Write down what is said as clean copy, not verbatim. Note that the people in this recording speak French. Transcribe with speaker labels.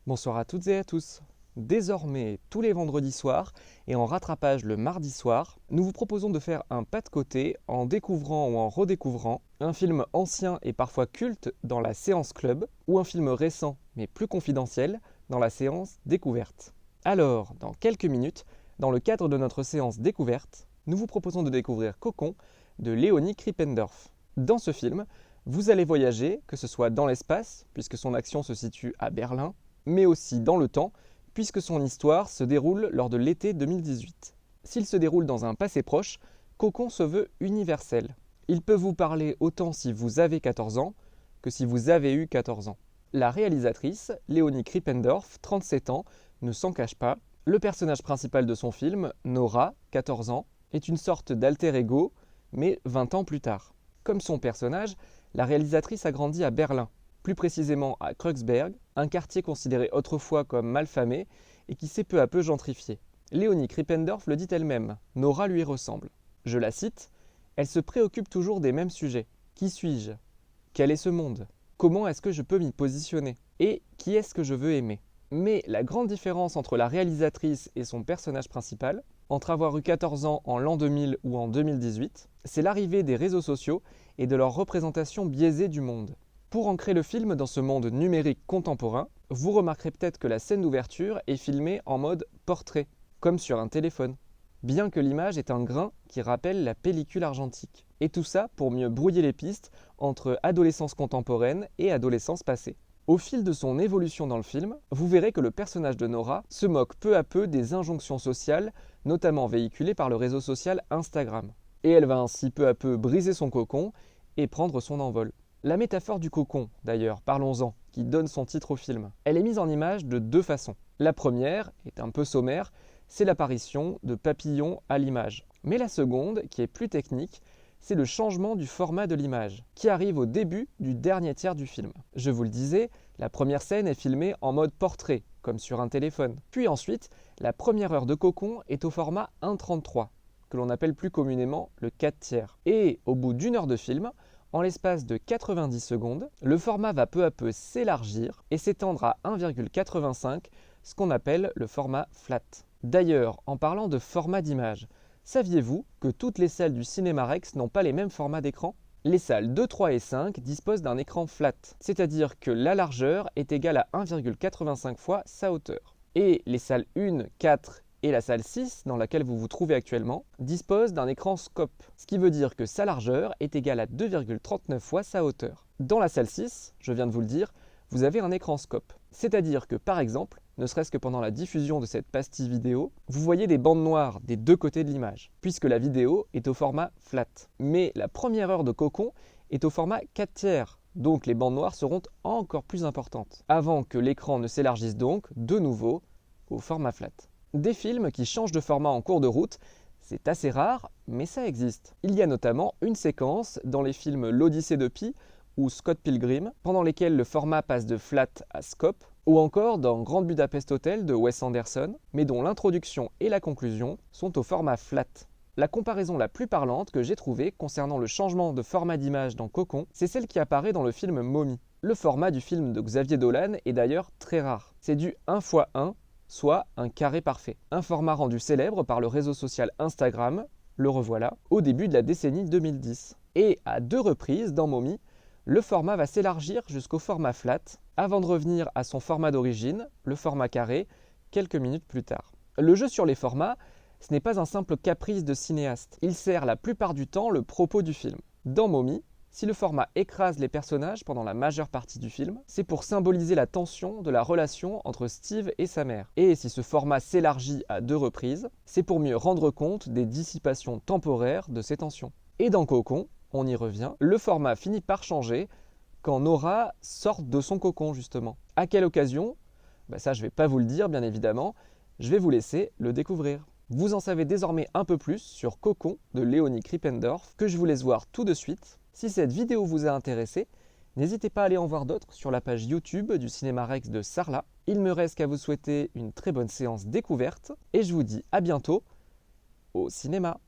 Speaker 1: Bonsoir à toutes et à tous. Désormais, tous les vendredis soirs et en rattrapage le mardi soir, nous vous proposons de faire un pas de côté en découvrant ou en redécouvrant un film ancien et parfois culte dans la séance club ou un film récent mais plus confidentiel dans la séance découverte. Alors, dans quelques minutes, dans le cadre de notre séance découverte, nous vous proposons de découvrir Cocon de Léonie Krippendorf. Dans ce film, vous allez voyager, que ce soit dans l'espace, puisque son action se situe à Berlin, mais aussi dans le temps, puisque son histoire se déroule lors de l'été 2018. S'il se déroule dans un passé proche, Cocon se veut universel. Il peut vous parler autant si vous avez 14 ans que si vous avez eu 14 ans. La réalisatrice, Léonie Krippendorf, 37 ans, ne s'en cache pas. Le personnage principal de son film, Nora, 14 ans, est une sorte d'alter ego, mais 20 ans plus tard. Comme son personnage, la réalisatrice a grandi à Berlin, plus précisément à Kreuzberg, un quartier considéré autrefois comme malfamé et qui s'est peu à peu gentrifié. Léonie Krippendorf le dit elle-même, Nora lui ressemble. Je la cite, « Elle se préoccupe toujours des mêmes sujets. Qui suis-je ? Quel est ce monde ? Comment est-ce que je peux m'y positionner ? Et qui est-ce que je veux aimer ?» Mais la grande différence entre la réalisatrice et son personnage principal, entre avoir eu 14 ans en l'an 2000 ou en 2018, c'est l'arrivée des réseaux sociaux et de leur représentation biaisée du monde. Pour ancrer le film dans ce monde numérique contemporain, vous remarquerez peut-être que la scène d'ouverture est filmée en mode portrait, comme sur un téléphone, bien que l'image est un grain qui rappelle la pellicule argentique. Et tout ça pour mieux brouiller les pistes entre adolescence contemporaine et adolescence passée. Au fil de son évolution dans le film, vous verrez que le personnage de Nora se moque peu à peu des injonctions sociales, notamment véhiculées par le réseau social Instagram. Et elle va ainsi peu à peu briser son cocon et prendre son envol. La métaphore du cocon, d'ailleurs, parlons-en, qui donne son titre au film, elle est mise en image de deux façons. La première est un peu sommaire, c'est l'apparition de papillons à l'image. Mais la seconde, qui est plus technique, c'est le changement du format de l'image, qui arrive au début du dernier tiers du film. Je vous le disais, la première scène est filmée en mode portrait, comme sur un téléphone. Puis ensuite, la première heure de Cocon est au format 1:33, que l'on appelle plus communément le 4 tiers. Et au bout d'une heure de film, en l'espace de 90 secondes, le format va peu à peu s'élargir et s'étendre à 1,85, ce qu'on appelle le format flat. D'ailleurs, en parlant de format d'image, saviez-vous que toutes les salles du Cinéma Rex n'ont pas les mêmes formats d'écran ? Les salles 2, 3 et 5 disposent d'un écran flat, c'est-à-dire que la largeur est égale à 1,85 fois sa hauteur. Et les salles 1, 4 et la salle 6, dans laquelle vous vous trouvez actuellement, dispose d'un écran scope, ce qui veut dire que sa largeur est égale à 2,39 fois sa hauteur. Dans la salle 6, je viens de vous le dire, vous avez un écran scope. C'est-à-dire que par exemple, ne serait-ce que pendant la diffusion de cette pastille vidéo, vous voyez des bandes noires des deux côtés de l'image, puisque la vidéo est au format flat. Mais la première heure de Cocon est au format 4 tiers, donc les bandes noires seront encore plus importantes, avant que l'écran ne s'élargisse donc de nouveau au format flat. Des films qui changent de format en cours de route, c'est assez rare, mais ça existe. Il y a notamment une séquence dans les films L'Odyssée de Pi ou Scott Pilgrim, pendant lesquels le format passe de flat à scope, ou encore dans Grand Budapest Hotel de Wes Anderson, mais dont l'introduction et la conclusion sont au format flat. La comparaison la plus parlante que j'ai trouvée concernant le changement de format d'image dans Cocon, c'est celle qui apparaît dans le film Mommy. Le format du film de Xavier Dolan est d'ailleurs très rare. C'est du 1x1, soit un carré parfait. Un format rendu célèbre par le réseau social Instagram, le revoilà, au début de la décennie 2010. Et à 2 reprises dans Mommy, le format va s'élargir jusqu'au format flat, avant de revenir à son format d'origine, le format carré, quelques minutes plus tard. Le jeu sur les formats, ce n'est pas un simple caprice de cinéaste. Il sert la plupart du temps le propos du film. Dans Mommy, si le format écrase les personnages pendant la majeure partie du film, c'est pour symboliser la tension de la relation entre Steve et sa mère. Et si ce format s'élargit à 2 reprises, c'est pour mieux rendre compte des dissipations temporaires de ces tensions. Et dans Cocon, on y revient, le format finit par changer quand Nora sort de son cocon justement. À quelle occasion ? Ça je ne vais pas vous le dire bien évidemment, je vais vous laisser le découvrir. Vous en savez désormais un peu plus sur Cocon de Léonie Krippendorf, que je vous laisse voir tout de suite. Si cette vidéo vous a intéressé, n'hésitez pas à aller en voir d'autres sur la page YouTube du Cinéma Rex de Sarlat. Il me reste qu'à vous souhaiter une très bonne séance découverte et je vous dis à bientôt au cinéma.